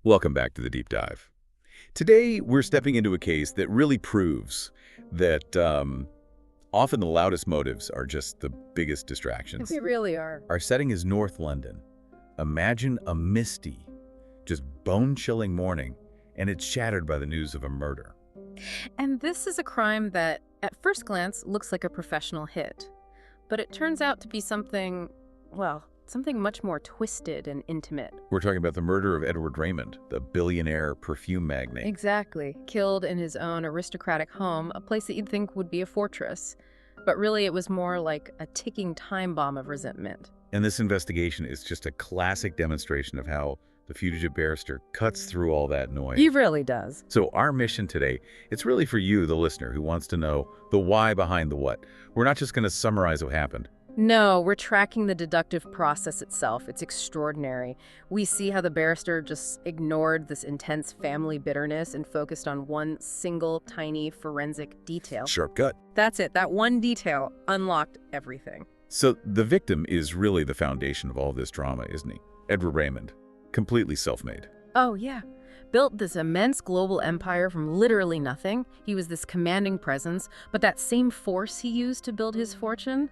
Welcome back to the Deep Dive. Today, we're stepping into a case that really proves that often the loudest motives are just the biggest distractions. They really are. Our setting is North London. Imagine a misty, just bone-chilling morning, and it's shattered by the news of a murder. And this is a crime that, at first glance, looks like a professional hit. But it turns out to be something, well, something much more twisted and intimate. We're talking about the murder of Edward Raymond, the billionaire perfume magnate. Exactly. Killed in his own aristocratic home, a place that you'd think would be a fortress. But really, it was more like a ticking time bomb of resentment. And this investigation is just a classic demonstration of how the Fugitive Barrister cuts through all that noise. He really does. So our mission today, it's really for you, the listener, who wants to know the why behind the what. We're not just going to summarize what happened. No, we're tracking the deductive process itself. It's extraordinary. We see how the barrister just ignored this intense family bitterness and focused on one single, tiny forensic detail. Sharp gut. That's it. That one detail unlocked everything. So the victim is really the foundation of all this drama, isn't he? Edward Raymond. Completely self-made. Oh, yeah. Built this immense global empire from literally nothing. He was this commanding presence, but that same force he used to build his fortune,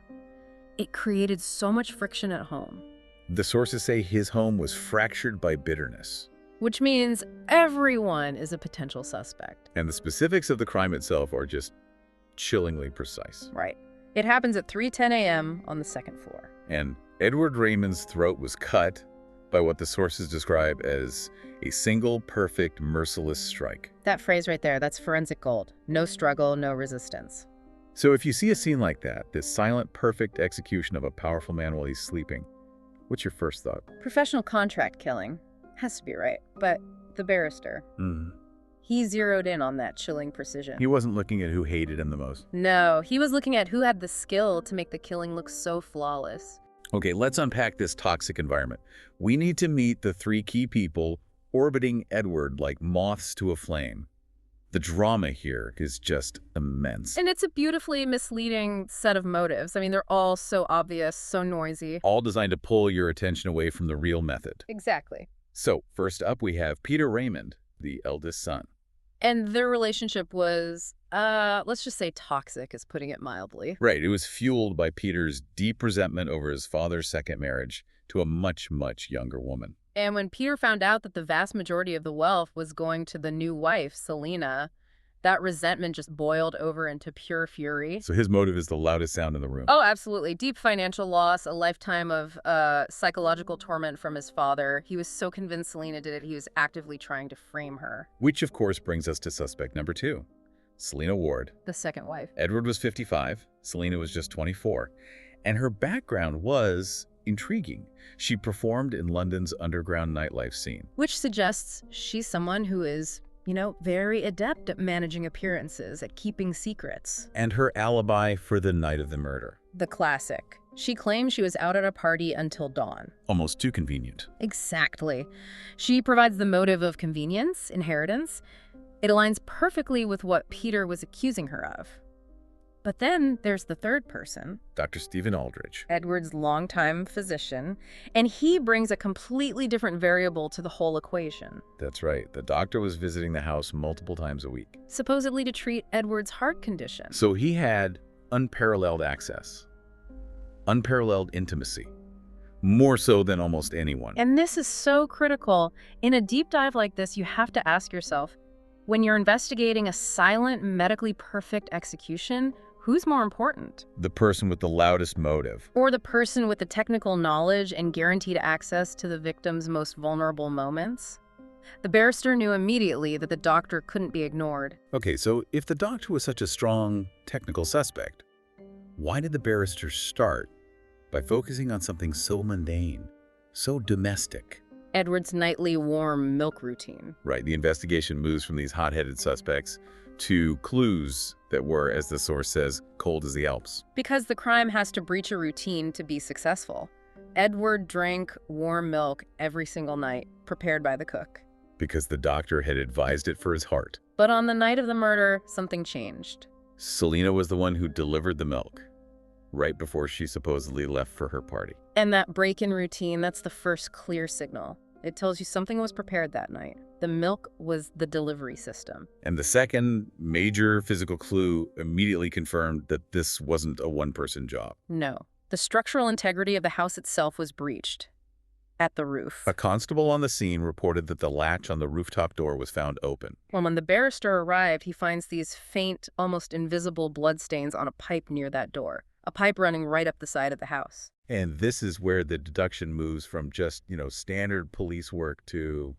it created so much friction at home. The sources say his home was fractured by bitterness. Which means everyone is a potential suspect. And the specifics of the crime itself are just chillingly precise. Right. It happens at 3:10 a.m. on the second floor. And Edward Raymond's throat was cut by what the sources describe as a single, perfect, merciless strike. That phrase right there, that's forensic gold. No struggle, no resistance. So if you see a scene like that, this silent, perfect execution of a powerful man while he's sleeping, what's your first thought? Professional contract killing. Has to be right. But the barrister, he zeroed in on that chilling precision. He wasn't looking at who hated him the most. No, he was looking at who had the skill to make the killing look so flawless. Okay, let's unpack this toxic environment. We need to meet the three key people orbiting Edward like moths to a flame. The drama here is just immense. And it's a beautifully misleading set of motives. I mean, they're all so obvious, so noisy. All designed to pull your attention away from the real method. Exactly. So, first up, we have Peter Raymond, the eldest son. And their relationship was, let's just say toxic, is putting it mildly. Right, it was fueled by Peter's deep resentment over his father's second marriage to a much, much younger woman. And when Peter found out that the vast majority of the wealth was going to the new wife, Selina, that resentment just boiled over into pure fury. So his motive is the loudest sound in the room. Oh, absolutely. Deep financial loss, a lifetime of psychological torment from his father. He was so convinced Selina did it, he was actively trying to frame her. Which, of course, brings us to suspect number 2, Selina Ward. The second wife. Edward was 55, Selina was just 24, and her background was intriguing. She performed in London's underground nightlife scene. Which suggests she's someone who is, you know, very adept at managing appearances, at keeping secrets. And her alibi for the night of the murder. The classic. She claims she was out at a party until dawn. Almost too convenient. Exactly. She provides the motive of convenience, inheritance. It aligns perfectly with what Peter was accusing her of. But then there's the third person, Dr. Stephen Aldrich. Edward's longtime physician, and he brings a completely different variable to the whole equation. That's right. The doctor was visiting the house multiple times a week. Supposedly to treat Edward's heart condition. So he had unparalleled access, unparalleled intimacy, more so than almost anyone. And this is so critical. In a deep dive like this, you have to ask yourself, when you're investigating a silent, medically perfect execution, who's more important? The person with the loudest motive. Or the person with the technical knowledge and guaranteed access to the victim's most vulnerable moments? The barrister knew immediately that the doctor couldn't be ignored. Okay, so if the doctor was such a strong technical suspect, why did the barrister start by focusing on something so mundane, so domestic? Edward's nightly warm milk routine. Right, the investigation moves from these hot-headed suspects to clues that were, as the source says, cold as the Alps. Because the crime has to breach a routine to be successful. Edward drank warm milk every single night, prepared by the cook. Because the doctor had advised it for his heart. But on the night of the murder, something changed. Selina was the one who delivered the milk, right before she supposedly left for her party. And that break in routine, that's the first clear signal. It tells you something was prepared that night. The milk was the delivery system. And the second major physical clue immediately confirmed that this wasn't a one-person job. No. The structural integrity of the house itself was breached. At the roof. A constable on the scene reported that the latch on the rooftop door was found open. Well, when the barrister arrived, he finds these faint, almost invisible bloodstains on a pipe near that door. A pipe running right up the side of the house. And this is where the deduction moves from just, standard police work to...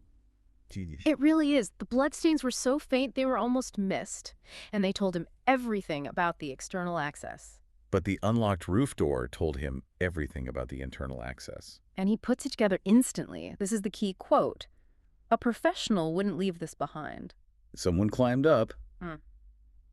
It really is. The bloodstains were so faint they were almost missed. And they told him everything about the external access. But the unlocked roof door told him everything about the internal access. And he puts it together instantly. This is the key quote. A professional wouldn't leave this behind. Someone climbed up,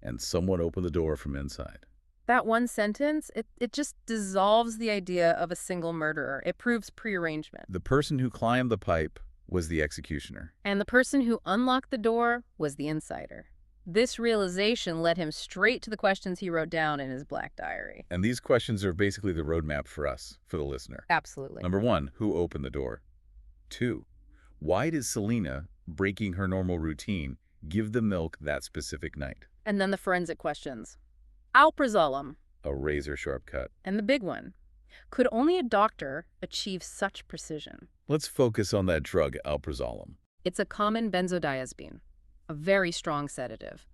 and someone opened the door from inside. That one sentence, it just dissolves the idea of a single murderer. It proves prearrangement. The person who climbed the pipe was the executioner. And the person who unlocked the door was the insider. This realization led him straight to the questions he wrote down in his black diary. And these questions are basically the roadmap for us, for the listener. Absolutely. Number 1, who opened the door? 2, why did Selena, breaking her normal routine, give the milk that specific night? And then the forensic questions. Alprazolam. A razor-sharp cut. And the big one. Could only a doctor achieve such precision? Let's focus on that drug, alprazolam. It's a common benzodiazepine. A very strong sedative.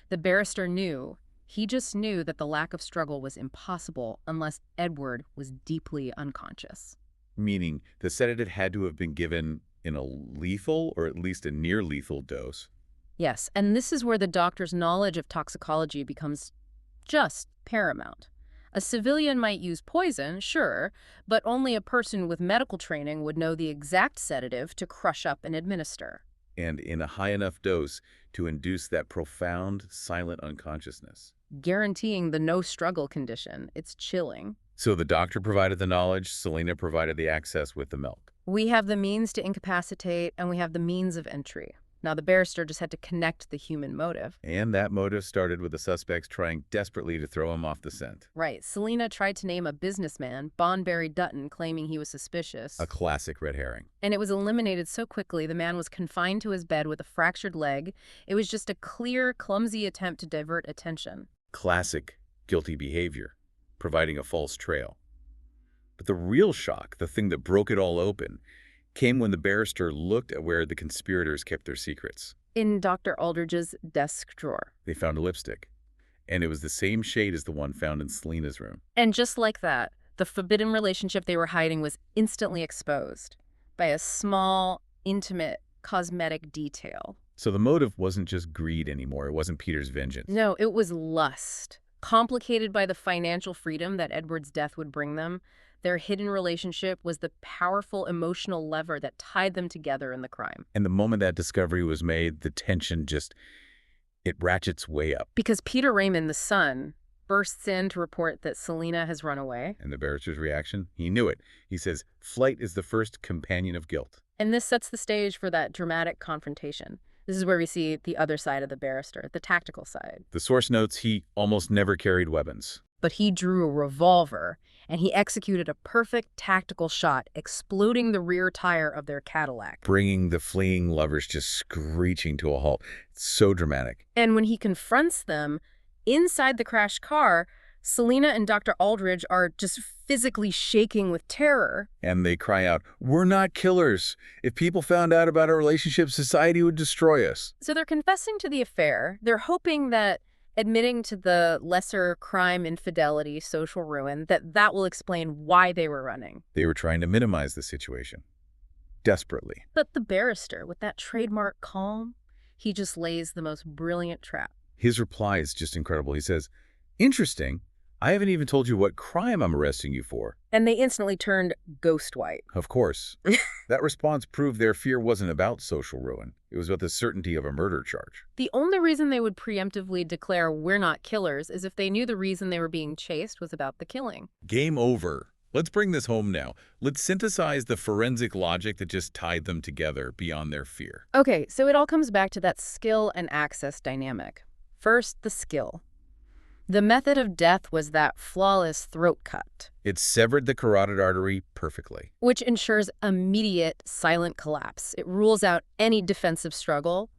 The barrister knew, he just knew that the lack of struggle was impossible unless Edward was deeply unconscious. Meaning the sedative had to have been given in a lethal or at least a near-lethal dose. Yes, and this is where the doctor's knowledge of toxicology becomes just paramount. A civilian might use poison, sure, but only a person with medical training would know the exact sedative to crush up and administer. And in a high enough dose to induce that profound, silent unconsciousness. Guaranteeing the no-struggle condition. It's chilling. So the doctor provided the knowledge, Selena provided the access with the milk. We have the means to incapacitate, and we have the means of entry. Now, the barrister just had to connect the human motive. And that motive started with the suspects trying desperately to throw him off the scent. Right. Selena tried to name a businessman, Bonberry Dutton, claiming he was suspicious. A classic red herring. And it was eliminated so quickly. The man was confined to his bed with a fractured leg. It was just a clear, clumsy attempt to divert attention. Classic guilty behavior, providing a false trail. But the real shock, the thing that broke it all open, came when the barrister looked at where the conspirators kept their secrets. In Dr. Aldridge's desk drawer. They found a lipstick, and it was the same shade as the one found in Selena's room. And just like that, the forbidden relationship they were hiding was instantly exposed by a small, intimate, cosmetic detail. So the motive wasn't just greed anymore. It wasn't Peter's vengeance. No, it was lust, complicated by the financial freedom that Edward's death would bring them. Their hidden relationship was the powerful emotional lever that tied them together in the crime. And the moment that discovery was made, the tension it ratchets way up. Because Peter Raymond, the son, bursts in to report that Selena has run away. And the barrister's reaction? He knew it. He says, flight is the first companion of guilt. And this sets the stage for that dramatic confrontation. This is where we see the other side of the barrister, the tactical side. The source notes he almost never carried weapons. But he drew a revolver, and he executed a perfect tactical shot, exploding the rear tire of their Cadillac. Bringing the fleeing lovers just screeching to a halt. It's so dramatic. And when he confronts them, inside the crashed car, Selena and Dr. Aldridge are just physically shaking with terror. And they cry out, "We're not killers. If people found out about our relationship, society would destroy us." So they're confessing to the affair. They're hoping that admitting to the lesser crime, infidelity, social ruin, that will explain why they were running. They were trying to minimize the situation. Desperately. But the barrister, with that trademark calm, he just lays the most brilliant trap. His reply is just incredible. He says, "Interesting. I haven't even told you what crime I'm arresting you for." And they instantly turned ghost white. Of course. That response proved their fear wasn't about social ruin. It was about the certainty of a murder charge. The only reason they would preemptively declare "we're not killers" is if they knew the reason they were being chased was about the killing. Game over. Let's bring this home now. Let's synthesize the forensic logic that just tied them together beyond their fear. Okay, so it all comes back to that skill and access dynamic. First, the skill. The method of death was that flawless throat cut, It severed the carotid artery perfectly. which ensures immediate silent collapse. It rules out any defensive struggle.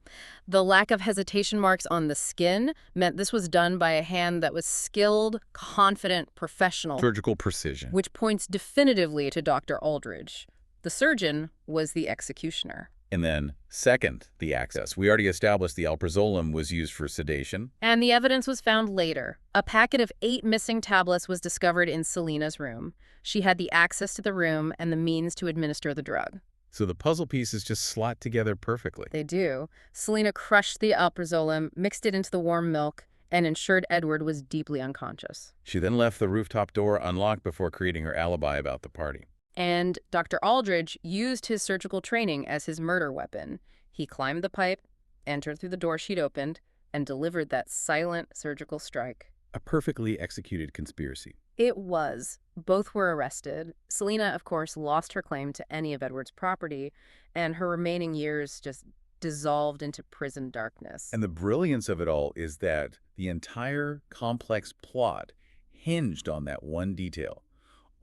The lack of hesitation marks on the skin meant this was done by a hand that was skilled, confident, professional, Surgical precision. which points definitively to Dr. Aldridge. The surgeon was the executioner. And then, second, the access. We already established the alprazolam was used for sedation. And the evidence was found later. A packet of 8 missing tablets was discovered in Selina's room. She had the access to the room and the means to administer the drug. So the puzzle pieces just slot together perfectly. They do. Selina crushed the alprazolam, mixed it into the warm milk, and ensured Edward was deeply unconscious. She then left the rooftop door unlocked before creating her alibi about the party. And Dr. Aldridge used his surgical training as his murder weapon. He climbed the pipe, entered through the door she'd opened, and delivered that silent surgical strike. A perfectly executed conspiracy. It was. Both were arrested. Selina, of course, lost her claim to any of Edward's property, and her remaining years just dissolved into prison darkness. And the brilliance of it all is that the entire complex plot hinged on that one detail.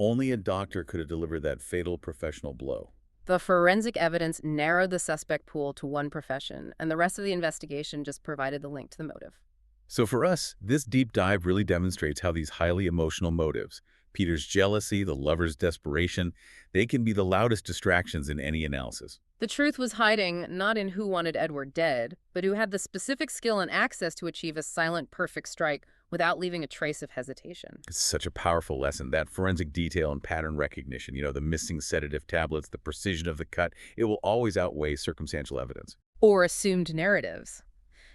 Only a doctor could have delivered that fatal professional blow. The forensic evidence narrowed the suspect pool to one profession, and the rest of the investigation just provided the link to the motive. So for us, this deep dive really demonstrates how these highly emotional motives, Peter's jealousy, the lover's desperation, they can be the loudest distractions in any analysis. The truth was hiding not in who wanted Edward dead, but who had the specific skill and access to achieve a silent, perfect strike without leaving a trace of hesitation. It's such a powerful lesson, that forensic detail and pattern recognition, the missing sedative tablets, the precision of the cut, it will always outweigh circumstantial evidence. Or assumed narratives.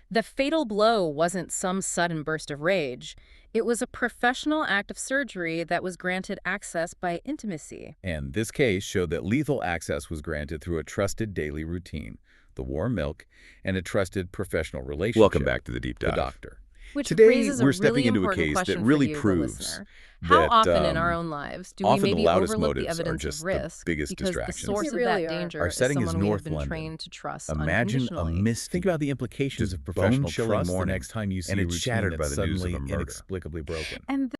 The fatal blow wasn't some sudden burst of rage. It was a professional act of surgery that was granted access by intimacy. And this case showed that lethal access was granted through a trusted daily routine, the warm milk, and a trusted professional relationship. Welcome back to the Deep Dive. The doctor. Which Today, raises a we're stepping really into a important case question that for really you, the proves listener. How that, often in our own lives do we often the maybe loudest overlook the motives are evidence just of the risk biggest because distractions. the source They of really that are. danger Our is setting is someone we North have been London. trained to trust Imagine a unconditionally? misty, Think about the implications just of professional bone-chilling trust the morning, next time you see and a it's routine shattered by that's the news of suddenly a murder. inexplicably broken. And